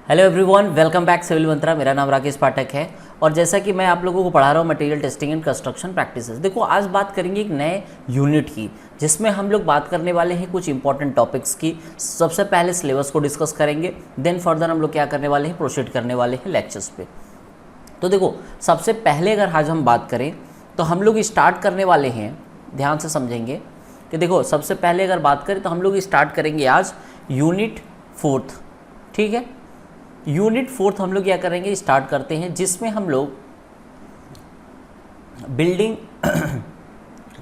Hello everyone, welcome back civil Mantra. मेरा नाम राकेश पाठक है और जैसा कि मैं आप लोगों को पढ़ा रहा हूँ material testing and construction practices. देखो, आज बात करेंगे एक नए यूनिट की, जिसमें हम लोग बात करने वाले हैं कुछ इंपॉर्टेंट टॉपिक्स की। सबसे पहले सिलेबस को डिस्कस करेंगे, देन फर्दर हम लोग क्या करने वाले हैं, प्रोसीड करने वाले हैं लेक्चर्स पे। तो देखो, सबसे पहले अगर आज हम बात करें तो हम लोग स्टार्ट करने वाले हैं, ध्यान से समझेंगे कि देखो, सबसे पहले अगर बात करें तो हम लोग स्टार्ट करेंगे आज यूनिट 4। ठीक है, यूनिट 4 हम लोग क्या करेंगे, स्टार्ट करते हैं, जिसमें हम लोग बिल्डिंग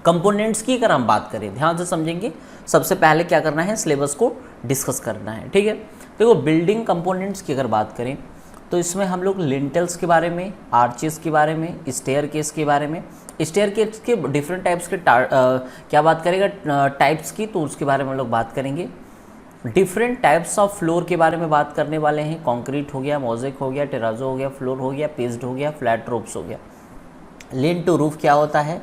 कंपोनेंट्स की अगर हम बात करें, ध्यान से समझेंगे। सबसे पहले क्या करना है, सिलेबस को डिस्कस करना है। ठीक है, देखो, बिल्डिंग कंपोनेंट्स की अगर बात करें तो इसमें हम लोग लिंटल्स के बारे में, आर्चेस के बारे में, स्टेयरकेस के बारे में, स्टेयरकेस के डिफरेंट टाइप्स के क्या बात करेगा, टाइप्स की, तो उसके बारे में हम लोग बात करेंगे। डिफरेंट टाइप्स ऑफ फ्लोर के बारे में बात करने वाले हैं। कंक्रीट हो गया, मोज़ेक हो गया, टेराजो हो गया, फ्लोर हो गया, पेस्ड हो गया, फ्लैट रूफ्स हो गया। लिंट टू रूफ क्या होता है,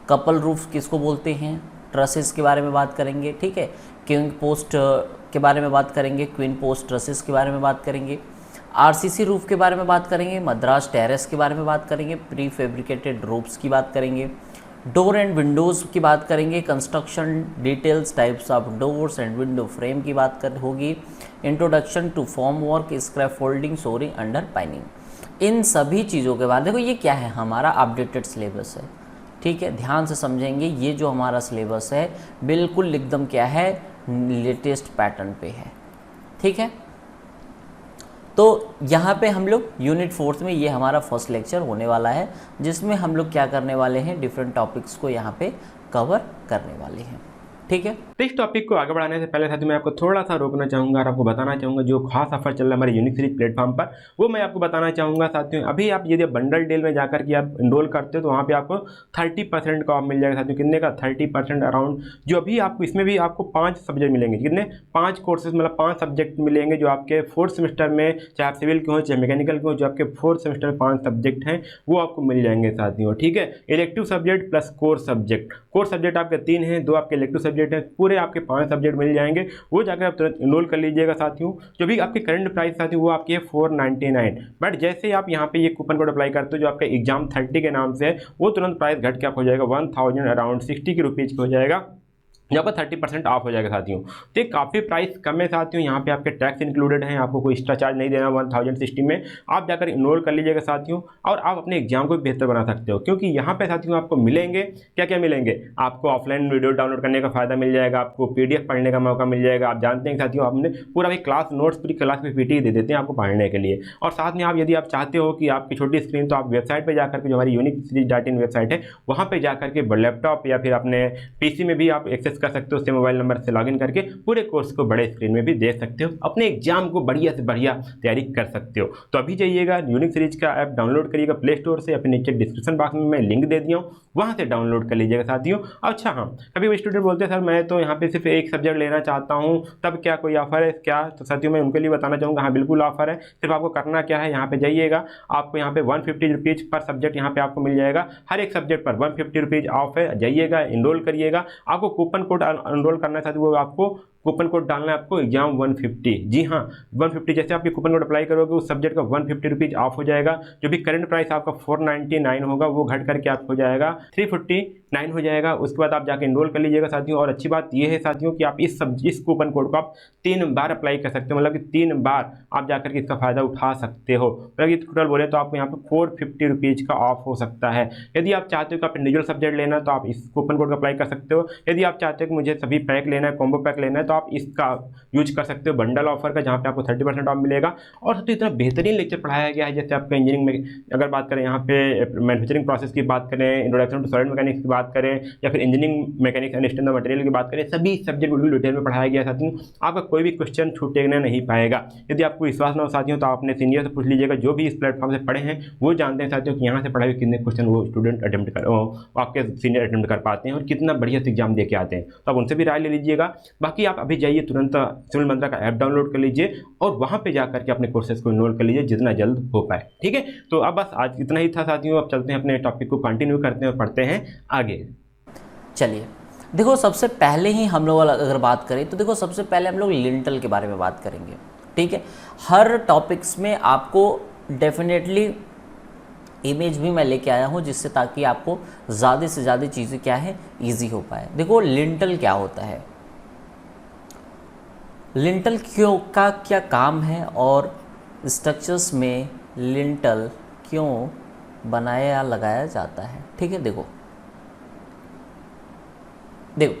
कपल रूफ किसको बोलते हैं, ट्रसेस के बारे में बात करेंगे। ठीक है, किंग पोस्ट के बारे में बात करेंगे, क्वीन पोस्ट ट्रसेस के बारे में बात करेंगे, आरसीसी रूफ के बारे में बात करेंगे, मद्रास टेरेस के बारे में बात करेंगे, प्री फैब्रिकेटेड रूफ्स की बात करेंगे, डोर एंड विंडोज़ की बात करेंगे, construction details, types of doors and window frame की बात कर होगी, introduction to form work, scaffolding, shoring, underpinning. इन सभी चीज़ों के बाद देखो, ये क्या है, हमारा अपडेटेड सिलेबस है। ठीक है, ध्यान से समझेंगे, ये जो हमारा सिलेबस है बिल्कुल एकदम क्या है, लेटेस्ट पैटर्न पे है। ठीक है, तो यहाँ पे हम लोग यूनिट 4 में ये हमारा फर्स्ट लेक्चर होने वाला है, जिसमें हम लोग क्या करने वाले हैं, डिफरेंट टॉपिक्स को यहाँ पे कवर करने वाले हैं। ठीक है, तो इस टॉपिक को आगे बढ़ाने से पहले साथी मैं आपको थोड़ा सा रोकना चाहूँगा और आपको बताना चाहूँगा जो खास ऑफर चल रहा है हमारे यूनिक सीरीज प्लेटफॉर्म पर, वो मैं आपको बताना चाहूँगा साथियों। अभी आप यदि बंडल डील में जाकर के आप इनरोल करते हो तो वहाँ पे आपको 30% का ऑफ मिल जाएगा साथियों। कितने का, 30% अराउंड। जो अभी आपको इसमें भी आपको 5 सब्जेक्ट मिलेंगे। कितने, 5 कोर्सेज, मतलब 5 सब्जेक्ट मिलेंगे जो आपके 4th सेमेस्टर में, चाहे आप सिविल के हो चाहे मैकेनिकल के हो, जो आपके 4th सेमेस्टर में 5 सब्जेक्ट हैं वो आपको मिल जाएंगे साथियों। ठीक है, elective subject plus core subject. Core subject आपके 3 हैं, 2 आपके इलेक्टिव सब्जेक्ट हैं, पूरे आपके 5 सब्जेक्ट मिल जाएंगे। वो जाकर आप तुरंत इनरोल कर लीजिएगा साथियों। जो भी आपकी करंट प्राइस साथियों वो आपकी है 499, बट जैसे आप यहाँ पे ये कूपन कोड अप्लाई करते हो जो आपका एग्जाम 30 के नाम से है, वो तुरंत प्राइस घट के आप हो जाएगा 1000 अराउंड 60 के रुपीज़ हो जाएगा, यहाँ पर 30% ऑफ हो जाएगा साथियों। तो ये काफ़ी प्राइस कम है साथियों। यहाँ पे आपके टैक्स इंक्लूडेड हैं, आपको कोई एक्स्ट्रा चार्ज नहीं देना। 1060 में आप जाकर इनरोल कर लीजिएगा साथियों, और आप अपने एग्जाम को भी बेहतर बना सकते हो, क्योंकि यहाँ पे साथियों आपको मिलेंगे क्या क्या मिलेंगे। आपको ऑफलाइन वीडियो डाउनलोड करने का फायदा मिल जाएगा, आपको PDF पढ़ने का मौका मिल जाएगा। आप जानते हैं साथियों, आपने पूरा भी क्लास नोट्स, पूरी क्लास में PT दे देते हैं आपको पढ़ने के लिए। और साथ में आप यदि आप चाहते हो कि आपकी छोटी स्क्रीन, तो आप वेबसाइट पर जाकर के, जो हमारी यूनिक सीरीज.in वेबसाइट है, वहाँ पर जाकर के लैपटॉप या फिर अपने PC में भी आप एक्सेस कर सकते हो। उससे मोबाइल नंबर से लॉगिन करके पूरे कोर्स को बड़े स्क्रीन में भी देख सकते हो, अपने एग्जाम को बढ़िया से बढ़िया तैयारी कर सकते हो। तो अभी जाइएगा, यूनिक सीरीज का ऐप डाउनलोड करिएगा प्ले स्टोर से, अपने नीचे डिस्क्रिप्शन बॉक्स में मैं लिंक दे दिया हूँ, वहाँ से डाउनलोड कर लीजिएगा साथियों। अच्छा हाँ, कभी वो स्टूडेंट बोलते हैं सर मैं तो यहाँ पे सिर्फ एक सब्जेक्ट लेना चाहता हूँ, तब क्या कोई ऑफर है क्या? तो साथियों मैं उनके लिए बताना चाहूँगा, हाँ बिल्कुल ऑफर है। सिर्फ आपको करना क्या है, यहाँ पे जाइएगा, आपको यहाँ पे 150 रुपीज़ पर सब्जेक्ट यहाँ पे आपको मिल जाएगा। हर एक सब्जेक्ट पर 150 रुपीज़ ऑफ है। जाइएगा, इनरोल करिएगा। आपको कूपन कोड इनरोल करना है साथियों, वो आपको कूपन कोड डालना है आपको एग्जाम 150। जी हाँ, 150। जैसे आप ये कूपन कोड अप्लाई करोगे उस सब्जेक्ट का 150 रुपीज़ ऑफ हो जाएगा। जो भी करंट प्राइस आपका 499 होगा वो घट करके आपको हो जाएगा 349 हो जाएगा। उसके बाद आप जाके इनरोल कर लीजिएगा साथियों। और अच्छी बात ये है साथियों कि आप इस कूपन कोड को आप 3 बार अप्लाई कर सकते हो, मतलब कि 3 बार आप जाकर के इसका फ़ायदा उठा सकते हो। मतलब ये टोटल बोले तो आपको यहाँ पर 450 रुपीज़ का ऑफ हो सकता है। यदि आप चाहते हो कि आप इंडिविजुअल सब्जेक्ट लेना है तो आप इस कूपन कोड को अप्लाई कर सकते हो। यदि आप चाहते हो कि मुझे सभी पैक लेना है, कॉम्बो पैक लेना है, तो आप इसका यूज कर सकते हो, बंडल ऑफर का, जहाँ पे आपको 30% ऑफ मिलेगा। और सबसे इतना बेहतरीन लेक्चर पढ़ाया गया है। जैसे आपका इंजीनियरिंग में अगर बात करें, यहाँ पे मैन्युफैक्चरिंग प्रोसेस की बात करें, इंट्रोडक्शन टू सॉलिड मैकेनिक्स की बात करें, या फिर engineering mechanics understand the material की बात करें, सभी सब्जेक्ट बिल्कुल डिटेल में पढ़ाया गया साथियों। आपका कोई भी क्वेश्चन छूटेगा नहीं पाएगा। यदि आपको विश्वास ना हो साथियों तो आप अपने सीनियर से पूछ लीजिएगा, जो भी इस प्लेटफॉर्म से पढ़े हैं वो जानते हैं साथियों कि यहाँ से पढ़ाए हुए कितने क्वेश्चन वो स्टूडेंट अटेम्प्ट कर, आपके सीनियर अटेम्प्ट कर पाते हैं और कितना बढ़िया से एग्जाम दे के आते हैं। तो आप उनसे भी राय ले लीजिएगा। बाकी आप अभी जाइए, तुरंत सिविल मंत्रा का ऐप डाउनलोड कर लीजिए और वहाँ पे जाकर के अपने कोर्सेज को इनरोल कर लीजिए जितना जल्द हो पाए। ठीक है, तो अब बस आज इतना ही था साथियों। अब चलते हैं अपने टॉपिक को कंटिन्यू करते हैं और पढ़ते हैं आगे। चलिए देखो, सबसे पहले ही हम लोग अगर बात करें तो देखो, सबसे पहले हम लोग लिंटल के बारे में बात करेंगे। ठीक है। हर टॉपिक्स में आपको डेफिनेटली इमेज भी मैं लेके आया हूँ, जिससे ताकि आपको ज़्यादा से ज़्यादा चीज़ें क्या है इजी हो पाए। देखो लिंटल क्या होता है, लिंटल क्यों का क्या काम है और स्ट्रक्चर्स में लिंटल क्यों बनाया या लगाया जाता है। ठीक है, देखो देखो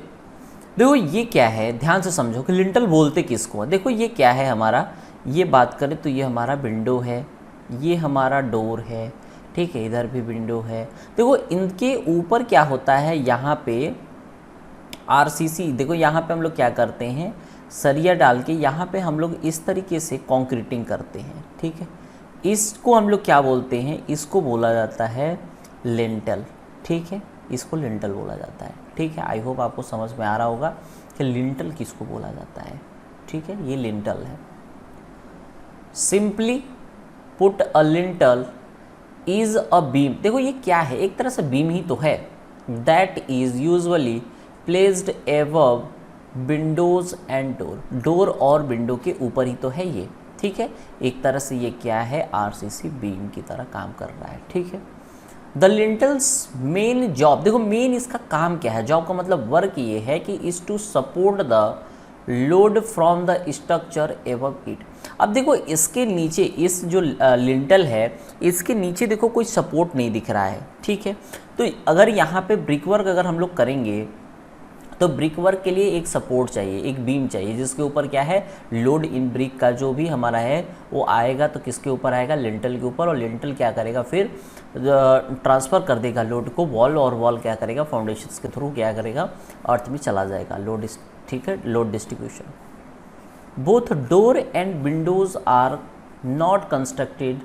देखो ये क्या है, ध्यान से समझो कि लिंटल बोलते किसको है। देखो ये क्या है हमारा, ये बात करें तो ये हमारा विंडो है, ये हमारा डोर है, ठीक है, इधर भी विंडो है। देखो इनके ऊपर क्या होता है, यहाँ पे आरसीसी, देखो यहाँ पे हम लोग क्या करते हैं, सरिया डाल के यहाँ पे हम लोग इस तरीके से कंक्रीटिंग करते हैं। ठीक है, इसको हम लोग क्या बोलते हैं, इसको बोला जाता है लिंटल। ठीक है, इसको लिंटल बोला जाता है। ठीक है, आई होप आपको समझ में आ रहा होगा कि लिंटल किसको बोला जाता है। ठीक है, ये लिंटल है। Simply put a lintel is a beam. देखो ये क्या है, एक तरह से बीम ही तो है। That is usually placed above Windows and door. Door और विंडो के ऊपर ही तो है ये। ठीक है, एक तरह से ये क्या है, आरसीसी बीम की तरह काम कर रहा है। ठीक है, द लिंटल्स मेन जॉब, देखो मेन इसका काम क्या है, जॉब का मतलब वर्क ये है कि is to support the load from the structure above it. अब देखो इसके नीचे, इस जो लिंटल है इसके नीचे देखो कोई सपोर्ट नहीं दिख रहा है। ठीक है, तो अगर यहाँ पे ब्रिक वर्क अगर हम लोग करेंगे तो ब्रिक वर्क के लिए एक सपोर्ट चाहिए, एक बीम चाहिए, जिसके ऊपर क्या है, लोड इन ब्रिक का जो भी हमारा है वो आएगा तो किसके ऊपर आएगा, लिंटल के ऊपर। और लिंटल क्या करेगा, फिर ट्रांसफ़र कर देगा लोड को वॉल, और वॉल क्या करेगा, फाउंडेशंस के थ्रू क्या करेगा, अर्थ में चला जाएगा लोड। ठीक है, load distribution. Both door and windows are not constructed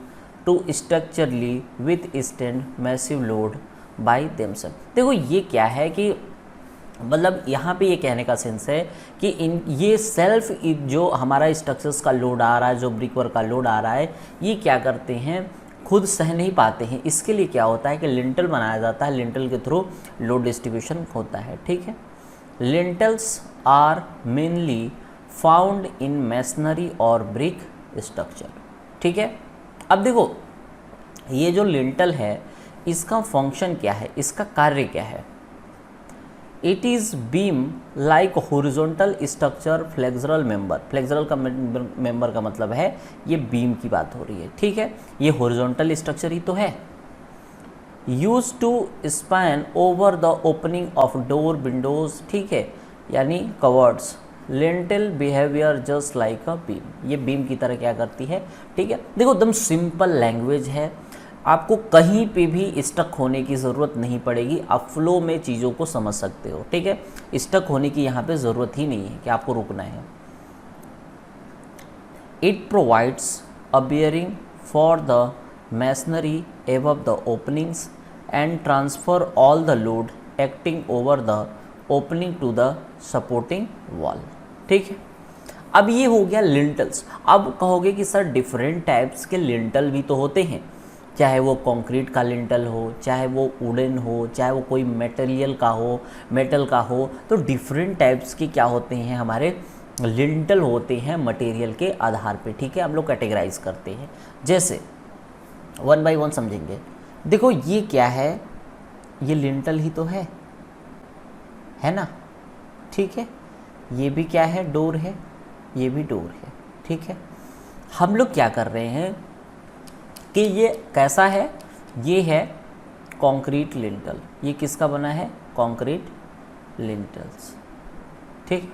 to structurally withstand massive load by themselves. देखो ये क्या है कि मतलब यहाँ पे ये कहने का सेंस है कि इन ये सेल्फ जो हमारा स्ट्रक्चर्स का लोड आ रहा है, जो ब्रिक वर्क का लोड आ रहा है, ये क्या करते हैं, खुद सह नहीं पाते हैं। इसके लिए क्या होता है कि लिंटल बनाया जाता है, लिंटल के थ्रू लोड डिस्ट्रीब्यूशन होता है। ठीक है, lintels are mainly found in masonry और ब्रिक स्ट्रक्चर। ठीक है, अब देखो ये जो लिंटल है इसका फंक्शन क्या है, इसका कार्य क्या है। It is beam like horizontal structure flexural member. Flexural का मेंबर का मतलब है ये बीम की बात हो रही है। ठीक है, ये हॉरिजॉन्टल स्ट्रक्चर ही तो है। Use to span over the opening of door windows. ठीक है, यानी covers. Lintel behaviour just like a beam, ये बीम की तरह क्या करती है। ठीक है, देखो एकदम सिंपल लैंग्वेज है, आपको कहीं पे भी स्टक होने की ज़रूरत नहीं पड़ेगी, आप फ्लो में चीज़ों को समझ सकते हो। ठीक है, स्टक होने की यहाँ पे ज़रूरत ही नहीं है कि आपको रुकना है। It provides a bearing for the masonry above the openings and transfer all the load acting over the opening to the supporting wall. ठीक है, अब ये हो गया लिंटल्स। अब कहोगे कि सर डिफरेंट टाइप्स के लिंटल भी तो होते हैं, चाहे वो कंक्रीट का लिंटल हो, चाहे वो वुडन हो, चाहे वो कोई मटेरियल का हो, मेटल का हो, तो डिफरेंट टाइप्स के क्या होते हैं, हमारे लिंटल होते हैं मटेरियल के आधार पे। ठीक है, हम लोग कैटेगराइज करते हैं, जैसे वन बाय वन समझेंगे। देखो ये क्या है, ये लिंटल ही तो है ना। ठीक है, ये भी क्या है, डोर है, ये भी डोर है। ठीक है, हम लोग क्या कर रहे हैं कि ये कैसा है, ये है कंक्रीट लिंटल। ये किसका बना है, कंक्रीट लिंटल्स। ठीक,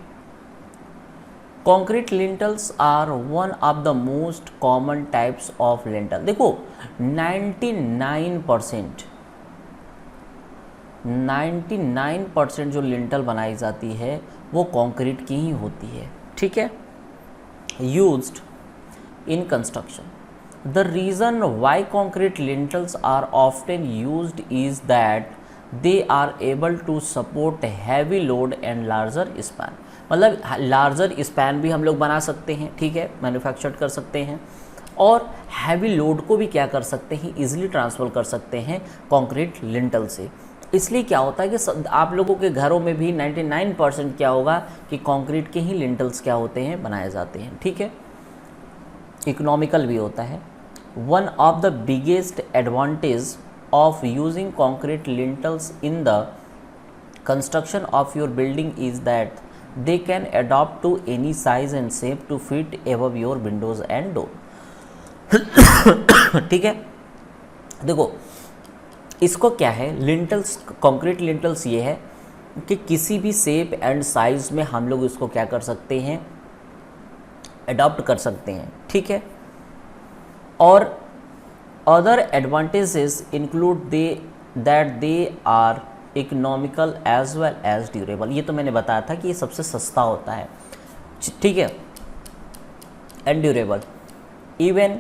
concrete lintels are one of the most common types of lintel. देखो 99% जो लिंटल बनाई जाती है वो कंक्रीट की ही होती है। ठीक है, used in construction. The reason why concrete lintels are often used is that they are able to support heavy load and larger span। मतलब लार्जर स्पैन भी हम लोग बना सकते हैं। ठीक है, मैन्युफैक्चर कर सकते हैं, और हैवी लोड को भी क्या कर सकते हैं, इजीली ट्रांसफर कर सकते हैं कंक्रीट लिंटल से। इसलिए क्या होता है कि आप लोगों के घरों में भी 99% क्या होगा कि कंक्रीट के ही लिंटल्स क्या होते हैं, बनाए जाते हैं। ठीक है, इकोनॉमिकल भी होता है। One of the biggest advantage of using concrete lintels in the construction of your building is that they can adapt to any size and shape to fit above your windows and door। ठीक है, देखो इसको क्या है, lintels, concrete lintels ये है कि किसी भी शेप एंड साइज में हम लोग इसको क्या कर सकते हैं, अडॉप्ट कर सकते हैं। ठीक है, और other advantages include that they are economical as well as durable. ये तो मैंने बताया था कि ये सबसे सस्ता होता है, ठीक है, and durable. Even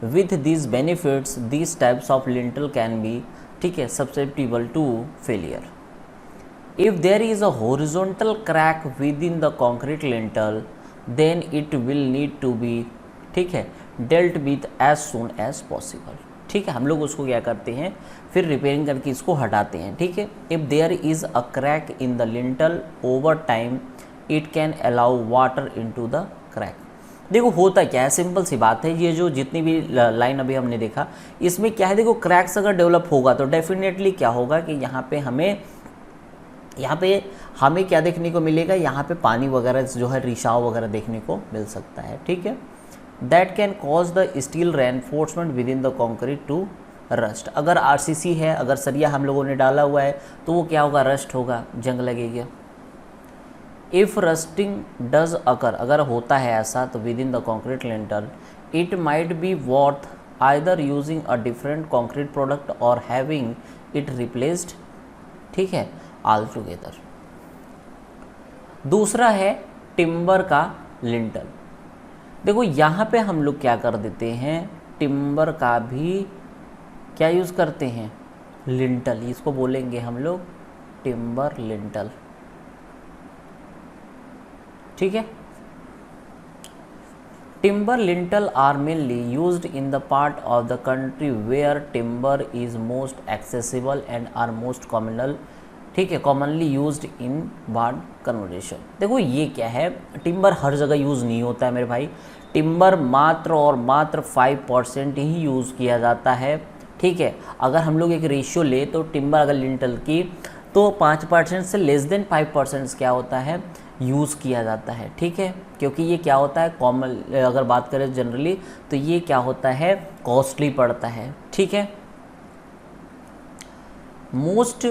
with this benefits this types of lintel can be, ठीक है, susceptible to failure. If there is a horizontal crack with in the concrete lintel then it will need to be, ठीक है, dealt with as soon as possible. ठीक है, हम लोग उसको क्या करते हैं, फिर रिपेयरिंग करके इसको हटाते हैं। ठीक है, if there is a crack in the lintel over time it can allow water into the crack. देखो होता क्या है, सिंपल सी बात है, ये जो जितनी भी लाइन अभी हमने देखा इसमें क्या है, देखो क्रैक्स अगर डेवलप होगा तो डेफिनेटली क्या होगा कि यहाँ पे हमें क्या देखने को मिलेगा, यहाँ पे पानी वगैरह जो है, रिसाव वगैरह देखने को मिल सकता है। ठीक है, that can cause the steel reinforcement with in the concrete to rust. अगर आरसीसी है, अगर सरिया हम लोगों ने डाला हुआ है तो वो क्या होगा, रस्ट होगा, जंग लगेगी। इफ़ रस्टिंग डज अकर, अगर होता है ऐसा तो with in the concrete lintel it might be worth either using a different concrete product और हैविंग इट रिप्लेस्ड, ठीक है, ऑल टुगेदर। दूसरा है टिम्बर का लिंटल। देखो यहाँ पे हम लोग क्या कर देते हैं, टिम्बर का भी क्या यूज़ करते हैं, लिंटल, इसको बोलेंगे हम लोग टिम्बर लिंटल। ठीक है, timber lintel are mainly used in the part of the country where timber is most accessible and are most commonly, ठीक है, commonly used in ward conversation. देखो ये क्या है, टिम्बर हर जगह यूज़ नहीं होता है मेरे भाई, टिम्बर मात्र और मात्र 5% ही यूज़ किया जाता है। ठीक है, अगर हम लोग एक रेशियो ले तो टिम्बर अगर लिंटल की तो 5% से लेस देन 5% क्या होता है, यूज़ किया जाता है। ठीक है, क्योंकि ये क्या होता है, कॉमन अगर बात करें जनरली तो ये क्या होता है, कॉस्टली पड़ता है। ठीक है, most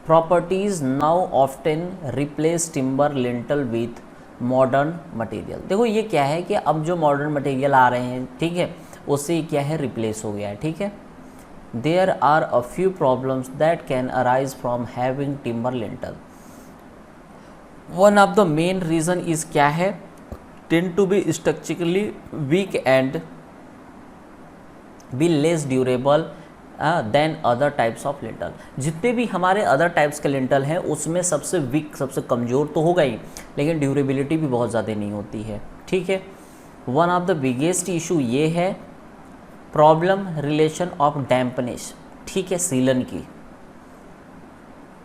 properties now often replace timber lintel with modern material. देखो ये क्या है कि अब जो मॉडर्न मटेरियल आ रहे हैं, ठीक है, उससे क्या है, रिप्लेस हो गया है। ठीक है, there are a few problems that can arise from having timber lintel. One of the main reason is क्या है, tend to be structurally weak and be less durable than other types of lintel. जितने भी हमारे other types के lintel हैं उसमें सबसे week, सबसे कमज़ोर तो होगा ही, लेकिन ड्यूरेबिलिटी भी बहुत ज़्यादा नहीं होती है। ठीक है, one of the biggest issue ये है प्रॉब्लम रिलेशन ऑफ डैम्पनेस, ठीक है, सीलन की।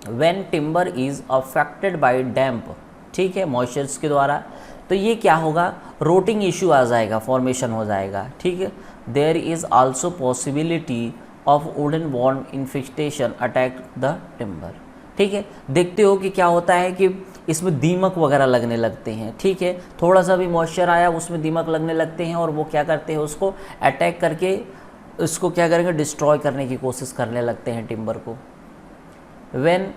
When timber is affected by damp, ठीक है, मॉइस्चर्स के द्वारा, तो ये क्या होगा, रोटिंग इशू आ जाएगा, फॉर्मेशन हो जाएगा। ठीक है, there is also possibility of wooden worm infestation attack the timber. ठीक है, देखते हो कि क्या होता है कि इसमें दीमक वगैरह लगने लगते हैं। ठीक है, थोड़ा सा भी मॉइस्चर आया उसमें दीमक लगने लगते हैं और वो क्या करते हैं, उसको अटैक करके उसको क्या करेंगे, डिस्ट्रॉय करने की कोशिश करने लगते हैं टिम्बर को। When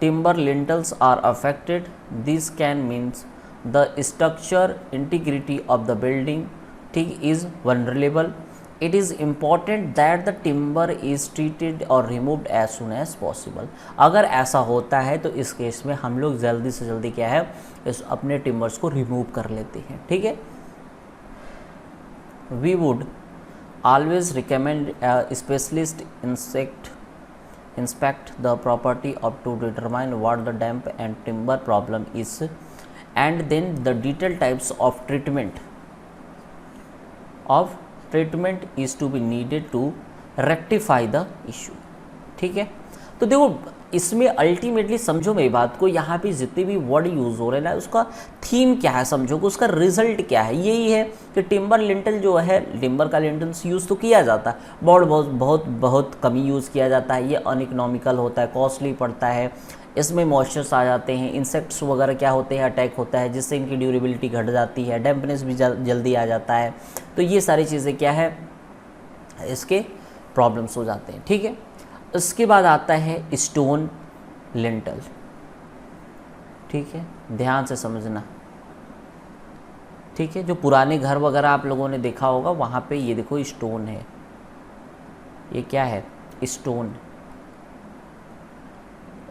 timber lintels are affected this can means the structure integrity of the building, ठीक, is vulnerable. It is important that the timber is treated or removed as soon as possible। अगर ऐसा होता है तो इस case में हम लोग जल्दी से जल्दी क्या है, इस अपने टिम्बर्स को रिमूव कर लेते हैं। ठीक है, we would always recommend a specialist inspect the property of to determine what the damp and timber problem is and then the detailed types of treatment is to be needed to rectify the issue। ठीक है, तो देखो इसमें ultimately समझो मेरी बात को, यहाँ पे जितने भी वर्ड यूज़ हो रहे हैं ना उसका थीम क्या है समझो, कि उसका रिजल्ट क्या है। यही है कि टिम्बर लिंटल जो है, टिम्बर का लिंटल्स यूज़ तो किया जाता है, बहुत बहुत बहुत बहुत कम ही यूज़ किया जाता है। ये अनइकोनॉमिकल होता है, कॉस्टली पड़ता है, इसमें मॉइस्चर्स आ जाते हैं, इंसेक्ट्स वगैरह क्या होते हैं अटैक होता है, जिससे इनकी ड्यूरेबिलिटी घट जाती है, डैम्पनेस भी जल्दी आ जाता है। तो ये सारी चीज़ें क्या है, इसके प्रॉब्लम्स हो जाते हैं। ठीक है, इसके बाद आता है स्टोन लिंटल। ठीक है, ध्यान से समझना। ठीक है, जो पुराने घर वगैरह आप लोगों ने देखा होगा वहाँ पे ये देखो स्टोन है, ये क्या है, स्टोन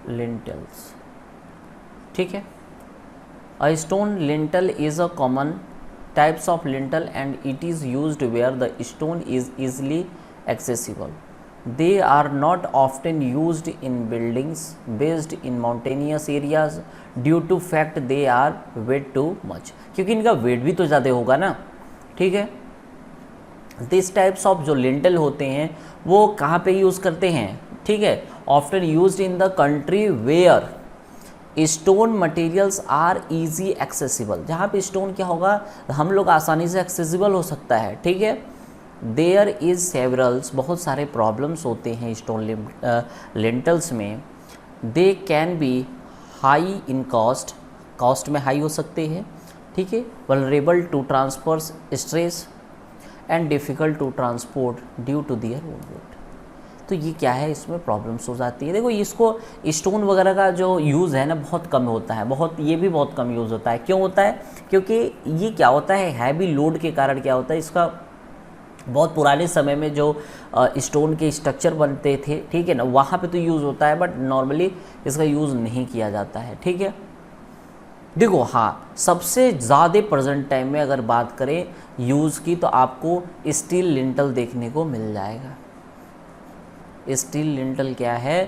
लिंटल्स। ठीक है, a stone lintel is a common types of lintel and it is used where the stone is easily accessible. They are not often used in buildings based in mountainous areas due to fact they are weight too much, क्योंकि इनका wait भी तो ज़्यादा होगा ना। ठीक है, this types of जो लिंटल होते हैं वो कहाँ पे यूज़ करते हैं, ठीक है, often used in the country where stone materials are easy accessible, जहाँ पे स्टोन क्या होगा, हम लोग आसानी से एक्सेसिबल हो सकता है। ठीक है, देयर इज़ सेवरल्स, बहुत सारे प्रॉब्लम्स होते हैं स्टोन लिंटल्स में। They can be high in cost, cost में हाई हो सकते हैं। ठीक है, vulnerable to transfer stress and difficult to transport due to their own weight. तो ये क्या है, इसमें प्रॉब्लम्स हो जाती है। देखो इसको स्टोन वगैरह का जो यूज़ है ना बहुत कम होता है, बहुत, ये भी बहुत कम यूज़ होता है। क्यों होता है, क्योंकि ये क्या होता है, हैवी लोड के कारण क्या होता है, इसका बहुत पुराने समय में जो स्टोन के स्ट्रक्चर बनते थे, ठीक है ना, वहाँ पे तो यूज़ होता है, बट नॉर्मली इसका यूज़ नहीं किया जाता है। ठीक है, देखो हाँ, सबसे ज़्यादा प्रेजेंट टाइम में अगर बात करें यूज़ की तो आपको स्टील लिंटल देखने को मिल जाएगा। स्टील लिंटल क्या है,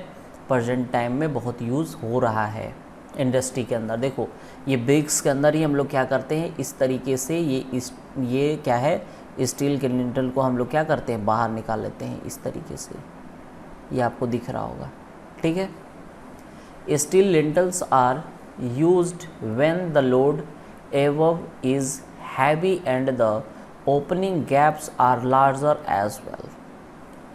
प्रेजेंट टाइम में बहुत यूज़ हो रहा है इंडस्ट्री के अंदर। देखो ये ब्रिक्स के अंदर ही हम लोग क्या करते हैं, इस तरीके से ये क्या है, स्टील के लिंटल को हम लोग क्या करते हैं, बाहर निकाल लेते हैं इस तरीके से, ये आपको दिख रहा होगा। ठीक है, steel lintels are used when the load above is heavy and the opening gaps are larger as well.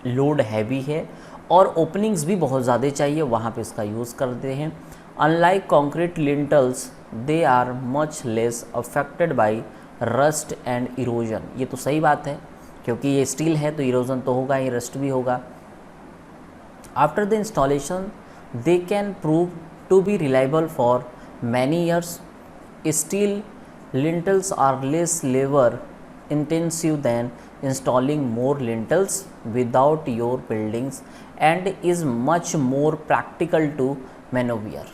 Load heavy है और ओपनिंग्स भी बहुत ज़्यादा चाहिए, वहाँ पे इसका यूज़ करते हैं। Unlike concrete lintels they are much less affected by rust and erosion. ये तो सही बात है, क्योंकि ये स्टील है तो इरोजन तो होगा ही, रस्ट भी होगा। After the installation they can prove to be reliable for many years. Steel lintels are less labour intensive than installing more lintels without your buildings and is much more practical to maneuver।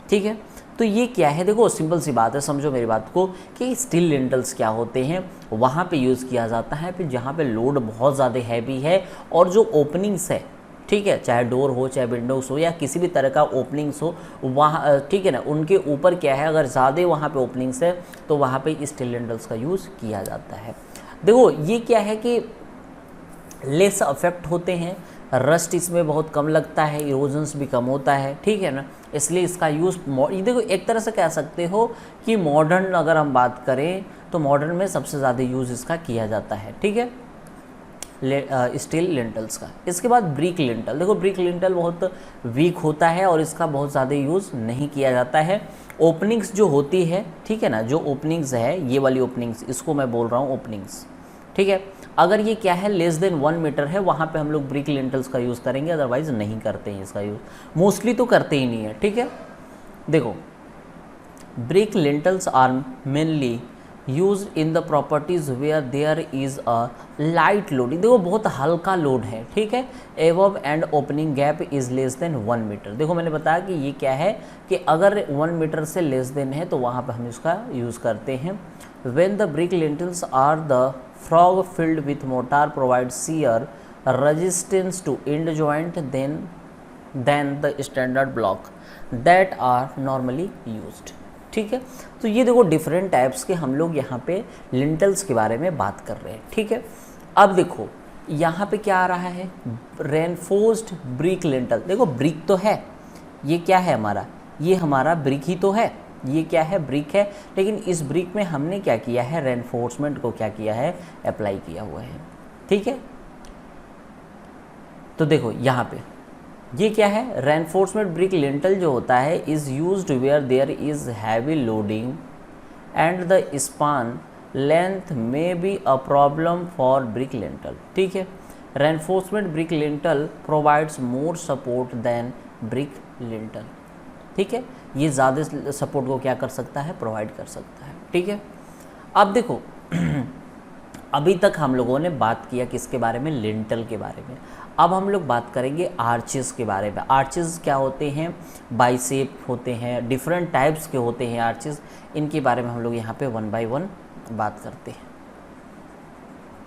ठीक है, तो ये क्या है, देखो simple सी बात है, समझो मेरी बात को कि स्टील लिंटल्स क्या होते हैं, वहाँ पे यूज़ किया जाता है फिर जहाँ पे लोड बहुत ज़्यादा हैवी है और जो ओपनिंग्स है, ठीक है, चाहे डोर हो चाहे विंडोज़ हो या किसी भी तरह का ओपनिंग्स हो वहाँ, ठीक है ना, उनके ऊपर क्या है, अगर ज़्यादा वहाँ पे ओपनिंग्स है तो वहाँ पे स्टील लिंटल्स का यूज़ किया जाता है। देखो ये क्या है कि लेस अफेक्ट होते हैं, रस्ट इसमें बहुत कम लगता है, इरोजन्स भी कम होता है। ठीक है ना, इसलिए इसका यूज़ देखो एक तरह से कह सकते हो कि मॉडर्न अगर हम बात करें तो मॉडर्न में सबसे ज़्यादा यूज़ इसका किया जाता है। ठीक है, स्टील लिंटल्स का। इसके बाद ब्रिक लिंटल। देखो ब्रिक लिंटल बहुत वीक होता है और इसका बहुत ज़्यादा यूज़ नहीं किया जाता है। ओपनिंग्स जो होती है, ठीक है ना, जो ओपनिंग्स है, ये वाली ओपनिंग्स, इसको मैं बोल रहा हूँ ओपनिंग्स। ठीक है, अगर ये क्या है लेस देन 1 मीटर है, वहाँ पे हम लोग ब्रिक लिंटल्स का यूज़ करेंगे, अदरवाइज नहीं करते हैं इसका यूज़, मोस्टली तो करते ही नहीं है। ठीक है, देखो brick lintels are mainly used in the properties where there is a light loading. देखो बहुत हल्का लोड है, ठीक है, above and opening gap is less than 1 metre. देखो मैंने बताया कि ये क्या है कि अगर 1 मीटर से लेस देन है तो वहाँ पे हम इसका यूज़ करते हैं। When the brick lintels are the frog filled with mortar provides shear resistance to end joint than the standard block that are normally used। ठीक है, तो ये देखो डिफरेंट टाइप्स के हम लोग यहाँ पे लिंटल्स के बारे में बात कर रहे हैं। ठीक है, अब देखो यहाँ पे क्या आ रहा है, रेनफोर्स्ड ब्रिक लिंटल। देखो ब्रिक तो है, ये क्या है हमारा, ये हमारा ब्रिक ही तो है, ये क्या है, ब्रिक है। लेकिन इस ब्रिक में हमने क्या किया है, रेनफोर्समेंट को क्या किया है, अप्लाई किया हुआ है। ठीक है, तो देखो यहाँ पे ये क्या है, रेनफोर्समेंट ब्रिक लिंटल जो होता है is used where there is heavy loading and the span length may be a problem for brick lintel. ठीक है, reinforcement brick lintel provides more support than brick lintel. ठीक है, ये ज़्यादा सपोर्ट को क्या कर सकता है, प्रोवाइड कर सकता है। ठीक है, अब देखो अभी तक हम लोगों ने बात किया किसके बारे में, लिंटल के बारे में। अब हम लोग बात करेंगे आर्चेस के बारे में। आर्चेस क्या होते हैं, बाइसेप होते हैं, डिफरेंट टाइप्स के होते हैं आर्चेस। इनके बारे में हम लोग यहाँ पे 1 बाय 1 बात करते हैं।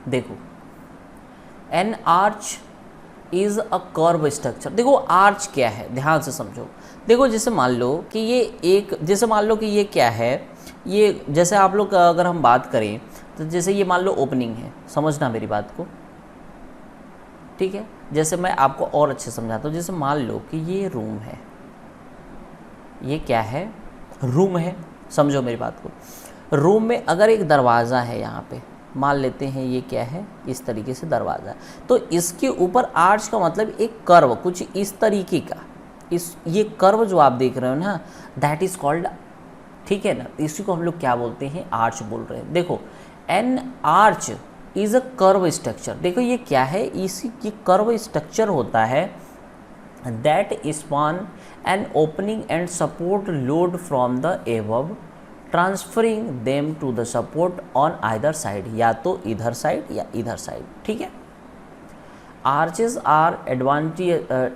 देखो, N arch is a curve structure. देखो आर्च क्या है, ध्यान से समझो। देखो जैसे मान लो कि ये एक, जैसे मान लो कि ये क्या है, ये जैसे आप लोग अगर हम बात करें तो जैसे ये मान लो ओपनिंग है, समझना मेरी बात को। ठीक है, जैसे मैं आपको और अच्छे समझाता हूँ। जैसे मान लो कि ये रूम है, ये क्या है, रूम है, समझो मेरी बात को। रूम में अगर एक दरवाज़ा है, यहाँ पे मान लेते हैं ये क्या है, इस तरीके से दरवाज़ा है, तो इसके ऊपर आर्च का मतलब एक कर्व कुछ इस तरीके का, ये कर्व जो आप देख रहे हो ना, दैट इज़ कॉल्ड, ठीक है ना, इसी को हम लोग क्या बोलते हैं, आर्च बोल रहे हैं। देखो N arch is a curve structure. देखो ये क्या है, इसी ये कर्व स्ट्रक्चर होता है that span an opening and support load from the above transferring them to the support on either side, या तो इधर साइड या इधर साइड। ठीक है, arches are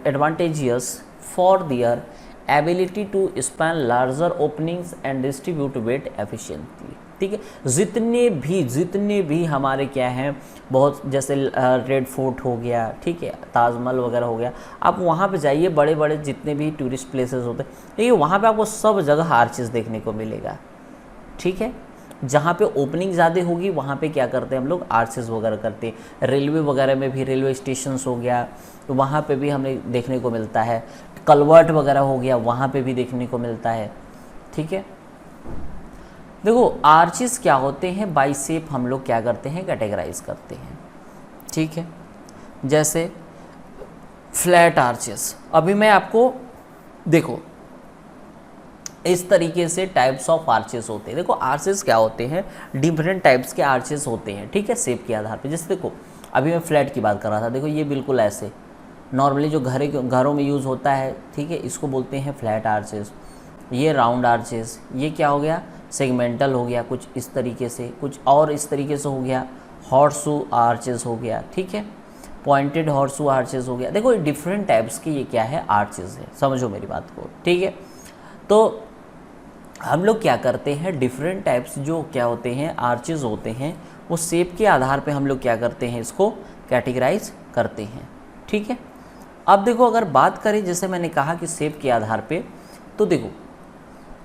advantageous for their ability to span larger openings and distribute weight efficiently. ठीक है, जितने भी हमारे क्या हैं, बहुत जैसे रेड फोर्ट हो गया, ठीक है, ताजमहल वगैरह हो गया, आप वहाँ पे जाइए, बड़े बड़े जितने भी टूरिस्ट प्लेसेस होते हैं, ठीक है, वहाँ पे आपको सब जगह आर्चेस देखने को मिलेगा। ठीक है, जहाँ पे ओपनिंग ज़्यादा होगी वहाँ पे क्या करते हैं हम लोग, आर्चेस वगैरह करते हैं। रेलवे वगैरह में भी, रेलवे स्टेशंस हो गया तो वहाँ पे भी हमें देखने को मिलता है। कलवर्ट वगैरह हो गया, वहाँ पे भी देखने को मिलता है। ठीक है, देखो आर्चेस क्या होते हैं, बाइसेप हम लोग क्या करते हैं, कैटेगराइज करते हैं। ठीक है, जैसे फ्लैट आर्चेस, अभी मैं आपको देखो इस तरीके से टाइप्स ऑफ आर्चेस होते हैं। देखो आर्चेस क्या होते हैं, डिफरेंट टाइप्स के आर्चेस होते हैं। ठीक है, शेप के आधार पे। जैसे देखो अभी मैं फ्लैट की बात कर रहा था, देखो ये बिल्कुल ऐसे नॉर्मली जो घरों में यूज़ होता है, ठीक है, इसको बोलते हैं फ्लैट आर्चेस। ये राउंड आर्चेस, ये क्या हो गया, सेगमेंटल हो गया, कुछ इस तरीके से, कुछ और इस तरीके से हो गया, हॉर्सशू आर्चेस हो गया। ठीक है, पॉइंटेड हॉर्सशू आर्चेस हो गया। देखो डिफरेंट टाइप्स के ये क्या है, आर्चेस है, समझो मेरी बात को। ठीक है, तो हम लोग क्या करते हैं, डिफरेंट टाइप्स जो क्या होते हैं, आर्चेस होते हैं, वो शेप के आधार पे हम लोग क्या करते हैं, इसको कैटेगराइज करते हैं। ठीक है, अब देखो अगर बात करें, जैसे मैंने कहा कि शेप के आधार पे, तो देखो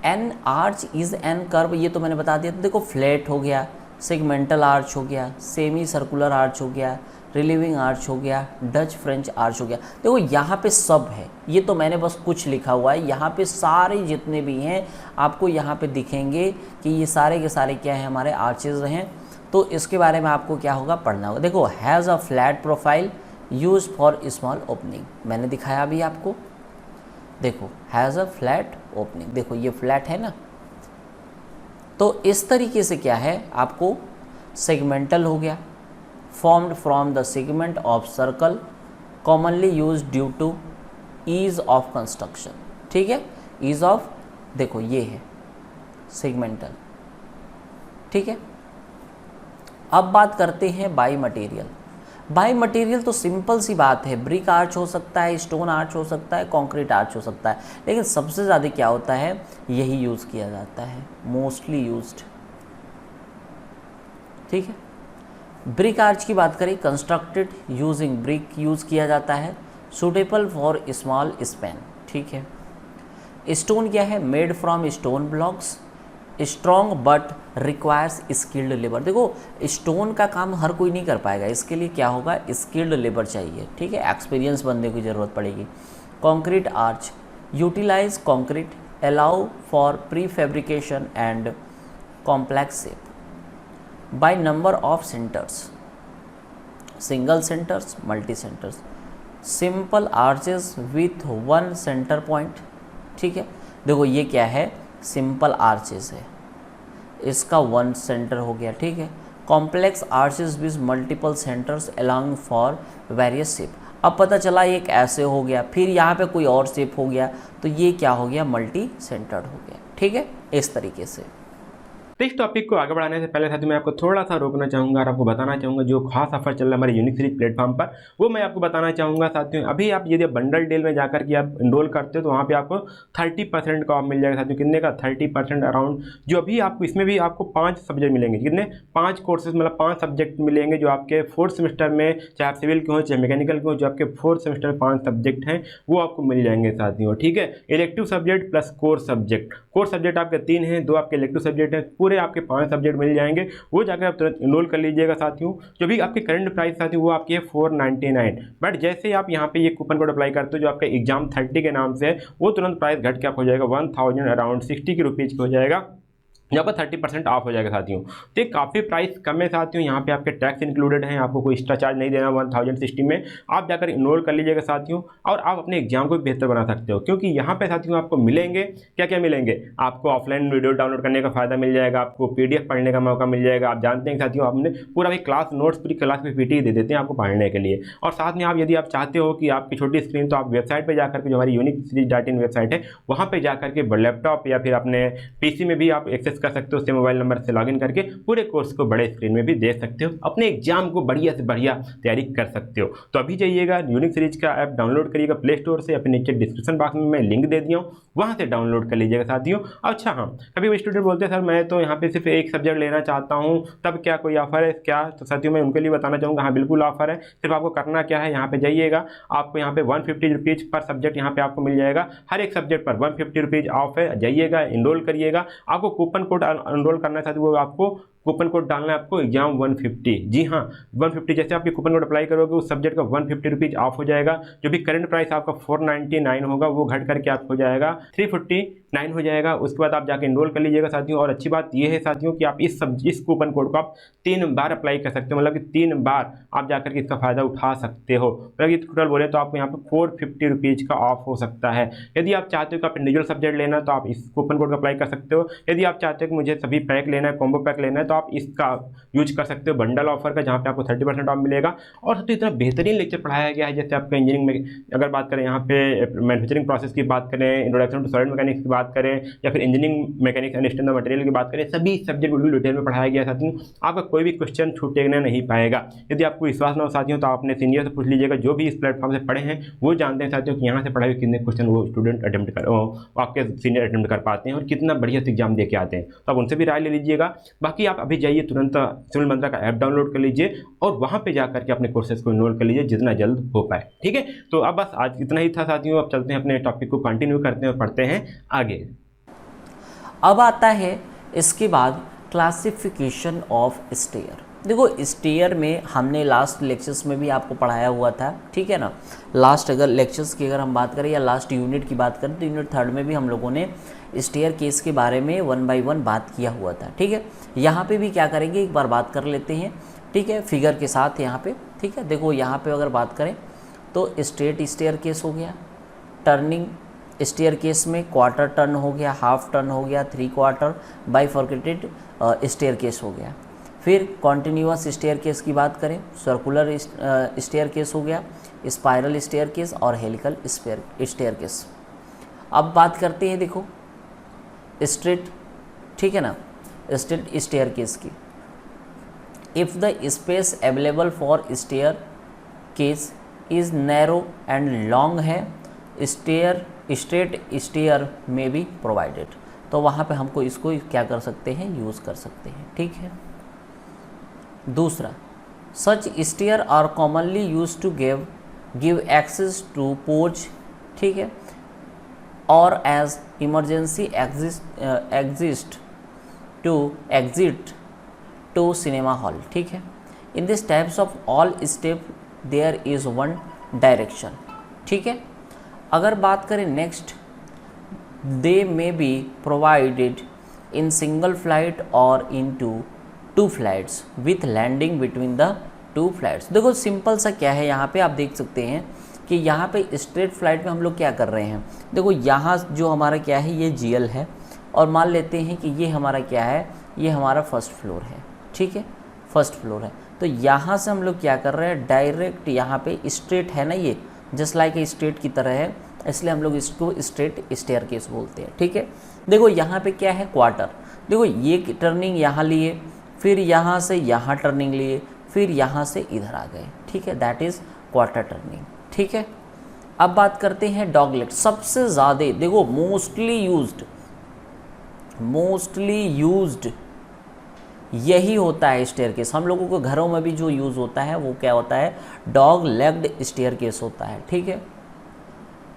N arch is an curve, ये तो मैंने बता दिया। तो देखो फ्लैट हो गया, सेगमेंटल आर्च हो गया, सेमी सर्कुलर आर्च हो गया, रिलीविंग आर्च हो गया, डच फ्रेंच आर्च हो गया। देखो यहाँ पे सब है, ये तो मैंने बस कुछ लिखा हुआ है, यहाँ पे सारे जितने भी हैं आपको यहाँ पे दिखेंगे कि ये सारे के सारे क्या है, हमारे आर्चेज हैं। तो इसके बारे में आपको क्या होगा, पढ़ना होगा। देखो has a flat profile use for small opening, मैंने दिखाया अभी आपको। देखो हैज़ अ फ्लैट ओपनिंग, देखो ये फ्लैट है ना, तो इस तरीके से क्या है, आपको सेगमेंटल हो गया, formed from the segment of circle commonly used due to ease of construction। ठीक है, ease of, देखो ये है सेगमेंटल। ठीक है, अब बात करते हैं बाई मटेरियल। बाई मटेरियल तो सिंपल सी बात है, ब्रिक आर्च हो सकता है, स्टोन आर्च हो सकता है, कंक्रीट आर्च हो सकता है, लेकिन सबसे ज़्यादा क्या होता है, यही यूज़ किया जाता है, मोस्टली यूज्ड। ठीक है, ब्रिक आर्च की बात करें, कंस्ट्रक्टेड यूजिंग ब्रिक यूज़ किया जाता है, सूटेबल फॉर स्मॉल स्पैन। ठीक है, स्टोन क्या है, made from stone blocks, strong but requires skilled labour. देखो स्टोन का काम हर कोई नहीं कर पाएगा, इसके लिए क्या होगा, स्किल्ड लेबर चाहिए। ठीक है, एक्सपीरियंस बनने की ज़रूरत पड़ेगी। Concrete arch utilise concrete, allow for prefabrication and complex shape by number of centres, single centres, multi centres, simple arches with one centre point. ठीक है, देखो ये क्या है, सिंपल आर्चेस है, इसका वन सेंटर हो गया। ठीक है, complex arches with multiple centres along for various shape. अब पता चला एक ऐसे हो गया, फिर यहाँ पे कोई और शेप हो गया, तो ये क्या हो गया, मल्टी सेंटर्ड हो गया। ठीक है, इस तरीके से। तो इस टॉपिक को आगे बढ़ाने से पहले साथियों मैं आपको थोड़ा सा रोकना चाहूँगा और आपको बताना चाहूँगा जो खास ऑफर चल रहा है हमारे यूनिक सीरीज प्लेटफॉर्म पर, वो मैं आपको बताना चाहूँगा साथियों। अभी आप यदि बंडल डील में जाकर के आप इनरोल करते हो तो वहाँ पे आपको 30% का ऑफ मिल जाएगा साथियों। कितने का, 30% अराउंड। जो अभी आपको इसमें भी आपको 5 सब्जेक्ट मिलेंगे, कितने, 5 कोर्सेज, मतलब 5 सब्जेक्ट मिलेंगे जो आपके 4th सेमेस्टर में, चाहे आप सिविल के हो चाहे मैकेनिकल के हो, जो आपके 4th सेमेस्टर में 5 सब्जेक्ट हैं वो आपको मिल जाएंगे साथियों। ठीक है, elective subject plus core subject. Core subject आपके 3 हैं, 2 आपके इलेक्टिव सब्जेक्ट हैं, पूरे आपके 5 सब्जेक्ट मिल जाएंगे। वो जाकर आप तुरंत इनरोल कर लीजिएगा साथियों। जो भी आपकी करंट प्राइस साथियों वो आपकी है 499, बट जैसे आप यहाँ पे ये कूपन कोड अप्लाई करते हो जो आपका एग्जाम 30 के नाम से है, वो तुरंत प्राइस घट के आप हो जाएगा 1000 अराउंड 60 रुपीज़ हो जाएगा, यहाँ पर 30% ऑफ हो जाएगा साथियों। तो ये काफ़ी प्राइस कम है साथियों। यहाँ पे आपके टैक्स इंक्लूडेड हैं, आपको कोई एक्स्ट्रा चार्ज नहीं देना। 1060 में आप जाकर इनरोल कर लीजिएगा साथियों, और आप अपने एग्जाम को भी बेहतर बना सकते हो, क्योंकि यहाँ पे साथियों आपको मिलेंगे क्या क्या मिलेंगे, आपको ऑफलाइन वीडियो डाउनलोड करने का फायदा मिल जाएगा, आपको PDF पढ़ने का मौका मिल जाएगा। आप जानते हैं साथियों, आपने पूरा भी क्लास नोट्स पूरी क्लास में PT दे देते हैं आपको पढ़ने के लिए। और साथ में आप यदि आप चाहते हो कि आपकी छोटी स्क्रीन, तो आप वेबसाइट पर जाकर के, जो हमारी unicseriez.in वेबसाइट है, वहाँ पर जाकर के लैपटॉप या फिर अपने PC में भी आप एक्सेस कर सकते हो। उससे मोबाइल नंबर से लॉगिन करके पूरे कोर्स को बड़े स्क्रीन में भी देख सकते हो, अपने एग्जाम को बढ़िया से बढ़िया तैयारी कर सकते हो। तो अभी जाइएगा यूनिक सीरीज का ऐप डाउनलोड करिएगा प्ले स्टोर से, अपने नीचे डिस्क्रिप्शन बॉक्स में मैं लिंक दे दिया हूँ, वहाँ से डाउनलोड कर लीजिएगा साथियों। अच्छा हाँ, कभी भी स्टूडेंट बोलते हैं सर मैं तो यहाँ पे सिर्फ एक सब्जेक्ट लेना चाहता हूँ, तब क्या कोई ऑफर है क्या? तो साथियों मैं उनके लिए बताना चाहूँगा, हाँ बिल्कुल ऑफर है। सिर्फ आपको करना क्या है, यहाँ पे जाइएगा, आपको यहाँ पे 150 रुपीज़ पर सब्जेक्ट यहाँ पे आपको मिल जाएगा। हर एक सब्जेक्ट पर 150 रुपीज़ ऑफ है। जाइएगा, इनरोल करिएगा। आपको कूपन कोड इनरोल करना है साथियों, वो आपको कूपन कोड डालना है आपको एग्जाम 150। जी हाँ, 150 जैसे आपके कूपन कोड अप्लाई करोगे उस सब्जेक्ट का 150 रुपीज़ ऑफ हो जाएगा। जो भी करंट प्राइस आपका 499 होगा वो घट करके आपको हो जाएगा 349 हो जाएगा। उसके बाद आप जाके इनरोल कर लीजिएगा साथियों। और अच्छी बात यह है साथियों कि आप इस कूपन कोड को आप 3 बार अप्लाई कर सकते हो, मतलब कि 3 बार आप जाकर के इसका फ़ायदा उठा सकते हो। मतलब ये टोटल बोले तो आपको यहाँ पर 450 रुपीज़ का ऑफ हो सकता है। यदि आप चाहते हो कि आप इंडिविजुअल सब्जेक्ट लेना तो आप इस कूपन कोड को अप्लाई कर सकते हो। यदि आप चाहते हो कि मुझे सभी पैक लेना है, कॉम्बो पैक लेना है, तो आप इसका यूज कर सकते हो बंडल ऑफर का, जहाँ पे आपको 30% ऑफ मिलेगा। और तो इतना बेहतरीन लेक्चर पढ़ाया गया है, जैसे आपका इंजीनियरिंग में अगर बात करें, यहाँ पे मैन्युफैक्चरिंग प्रोसेस की बात करें, इंट्रोडक्शन टू सॉलिड मैकेनिक्स की बात करें, या फिर engineering mechanics understand the material की बात करें, सभी सब्जेक्ट बिल्कुल डिटेल में पढ़ाया गया है साथियों। आपका कोई भी क्वेश्चन छूटने नहीं पाएगा। यदि आपको विश्वास ना हो साथियों तो आप अपने सीनियर से पूछ लीजिएगा, जो भी इस प्लेटफॉर्म से पढ़े हैं वो जानते हैं साथियों कि यहाँ से पढ़ाए हुए कितने क्वेश्चन वो स्टूडेंट अटेम्प्ट कर, आपके सीनियर अटेम्प्ट कर पाते हैं और कितना बढ़िया से एग्जाम दे के आते हैं। तो आप उनसे भी राय ले लीजिएगा। बाकी आप अभी जाइए तुरंत सिविल मंत्रा का ऐप डाउनलोड कर लीजिए और वहाँ पे जाकर के अपने कोर्सेज को इनरोल कर लीजिए जितना जल्द हो पाए। ठीक है, तो अब बस आज इतना ही था साथियों। अब चलते हैं अपने टॉपिक को कंटिन्यू करते हैं और पढ़ते हैं आगे। अब आता है इसके बाद क्लासिफिकेशन ऑफ स्टेयर। देखो स्टेयर में हमने लास्ट लेक्चर्स में भी आपको पढ़ाया हुआ था, ठीक है ना। लास्ट अगर लेक्चर्स की अगर हम बात करें या लास्ट यूनिट की बात करें तो यूनिट 3 में भी हम लोगों ने स्टेयर केस के बारे में 1 बाय 1 बात किया हुआ था, ठीक है। यहाँ पे भी क्या करेंगे, एक बार बात कर लेते हैं, ठीक है, फिगर के साथ यहाँ पे, ठीक है। देखो यहाँ पे अगर बात करें तो स्ट्रेट स्टेयर केस हो गया, टर्निंग स्टेयर केस में क्वार्टर टर्न हो गया, हाफ टर्न हो गया, 3/4 बाइफर्केटेड स्टेयर केस हो गया। फिर कॉन्टिन्यूअस स्टेयर केस की बात करें, सर्कुलर स्टेयर केस हो गया, स्पाइरल स्टेयर केस और हेलिकल स्टेयर केस। अब बात करते हैं देखो स्ट्रेट, ठीक है ना, स्ट्रेट स्टेयर केस की। If the space available for staircase is narrow and long है, स्ट्रेट स्टेयर में बी प्रोवाइडेड। तो वहाँ पे हमको इसको क्या कर सकते हैं, यूज़ कर सकते हैं, ठीक है। दूसरा, such stair are commonly use to give access to porch, ठीक है, और as emergency exit to cinema hall, ठीक है। In this types of all step there is one direction, ठीक है। अगर बात करें next they may be provided in single flight और into 2 flights with landing between the 2 flights. देखो simple सा क्या है, यहाँ पे आप देख सकते हैं कि यहाँ पे स्ट्रेट फ्लाइट में हम लोग क्या कर रहे हैं। देखो यहाँ जो हमारा क्या है, ये GL है, और मान लेते हैं कि ये हमारा क्या है, ये हमारा फर्स्ट फ्लोर है, ठीक है, फर्स्ट फ्लोर है। तो यहाँ से हम लोग क्या कर रहे हैं, डायरेक्ट यहाँ पे स्ट्रेट है ना, ये जस्ट लाइक स्ट्रेट की तरह है, इसलिए हम लोग इसको स्ट्रेट स्टेयरकेस बोलते हैं, ठीक है। देखो यहाँ पे क्या है, क्वार्टर। देखो ये टर्निंग यहाँ लिए, फिर यहाँ से यहाँ टर्निंग लिए, फिर यहाँ से इधर आ गए, ठीक है, दैट इज़ क्वार्टर टर्निंग, ठीक है। अब बात करते हैं डॉगलेट। सबसे ज़्यादा देखो मोस्टली यूज्ड यही होता है स्टेयरकेस। हम लोगों को घरों में भी जो यूज़ होता है वो क्या होता है, डॉग लेग्ड स्टेयरकेस होता है, ठीक है।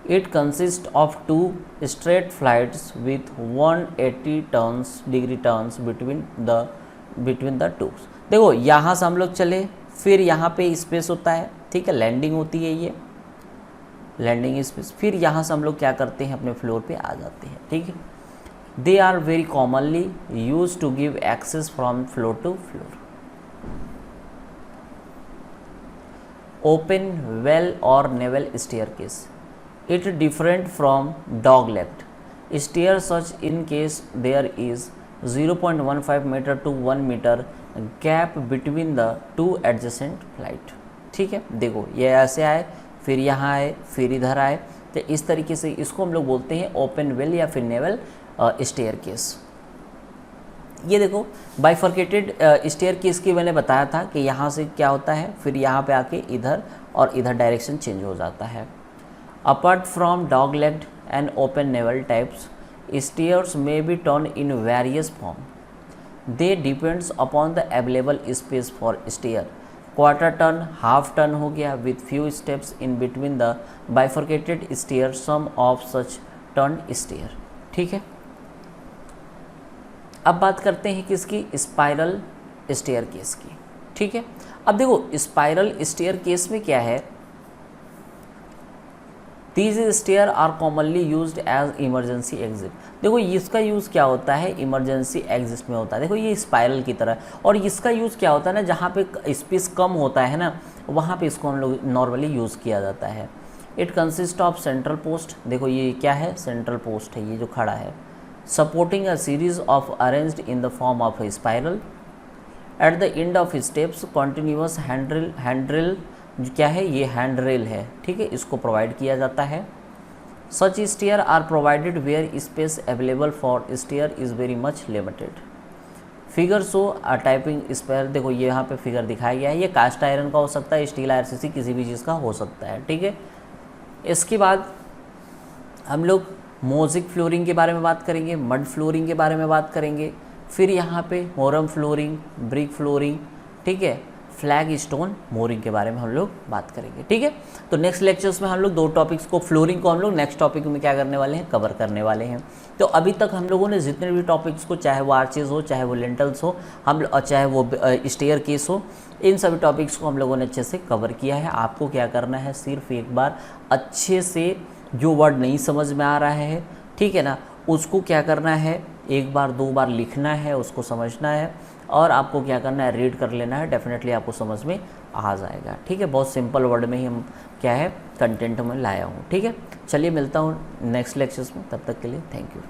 It consist of 2 straight flights with 180 degree turns between the two. देखो यहाँ से हम लोग चले, फिर यहाँ पे स्पेस होता है, ठीक है, लैंडिंग होती है, ये लैंडिंग स्पेस, फिर यहाँ से हम लोग क्या करते हैं, अपने फ्लोर पे आ जाते हैं, ठीक है। They are very commonly use to give access from floor to floor. Open well और newel staircase, it different from dog legged stair such in case there is 0.15 meter to 1 meter gap between the 2 adjacent flight, ठीक है। देखो ये ऐसे आए, फिर यहाँ आए, फिर इधर आए, तो इस तरीके से इसको हम लोग बोलते हैं ओपन वेल या फिर नेवल स्टेयरकेस। ये देखो बाइफर्केटेड स्टेयरकेस की मैंने बताया था कि यहाँ से क्या होता है, फिर यहाँ पे आके इधर और इधर डायरेक्शन चेंज हो जाता है। Apart from dog-legged and open navel types, stairs may be turned in various forms. They depends upon the available space for stair. Quarter turn, half turn हो गया with few steps in between the bifurcated stair. Some of such turned stair, ठीक है। अब बात करते हैं किसकी, spiral staircase की, ठीक है। अब देखो स्पाइरल स्टेयरकेस में क्या है, These stairs are commonly used as emergency exit। देखो इसका यूज़ क्या होता है, इमरजेंसी एग्जिट में होता है। देखो ये स्पाइरल की तरह, और इसका यूज़ क्या होता है ना, जहाँ पे स्पेस कम होता है ना, वहाँ पे इसको हम लोग नॉर्मली यूज़ किया जाता है। It consist of central post. देखो ये क्या है, सेंट्रल पोस्ट है, ये जो खड़ा है, supporting a series of arranged in the form of a spiral. At the end of steps continuous handrail जो क्या है, ये हैंड रेल है, ठीक है, इसको प्रोवाइड किया जाता है। Such stair are provided where space available for stair is very much limited. Figure show a typical stair. देखो ये यहाँ पे फिगर दिखाया गया है, ये कास्ट आयरन का हो सकता है, स्टील RCC किसी भी चीज़ का हो सकता है, ठीक है। इसके बाद हम लोग मोज़ेक फ्लोरिंग के बारे में बात करेंगे, मड फ्लोरिंग के बारे में बात करेंगे, फिर यहाँ पे मोरम फ्लोरिंग, ब्रिक फ्लोरिंग, ठीक है, फ्लैग स्टोन मोरिंग के बारे में हम लोग बात करेंगे, ठीक है। तो नेक्स्ट लेक्चर्स में हम लोग 2 टॉपिक्स को, फ्लोरिंग को हम लोग नेक्स्ट टॉपिक में क्या करने वाले हैं, कवर करने वाले हैं। तो अभी तक हम लोगों ने जितने भी टॉपिक्स को, चाहे वो आर्चेज हो, चाहे वो लेंटल्स हो, हम चाहे वो स्टेयरकेस हो, इन सभी टॉपिक्स को हम लोगों ने अच्छे से कवर किया है। आपको क्या करना है, सिर्फ एक बार अच्छे से जो वर्ड नहीं समझ में आ रहा है, ठीक है ना, उसको क्या करना है, 1 बार 2 बार लिखना है, उसको समझना है, और आपको क्या करना है, रीड कर लेना है, डेफिनेटली आपको समझ में आ जाएगा, ठीक है। बहुत सिंपल वर्ड में ही हम क्या है कंटेंट में लाया हूँ, ठीक है। चलिए मिलता हूँ नेक्स्ट लेक्चर्स में, तब तक के लिए थैंक यू।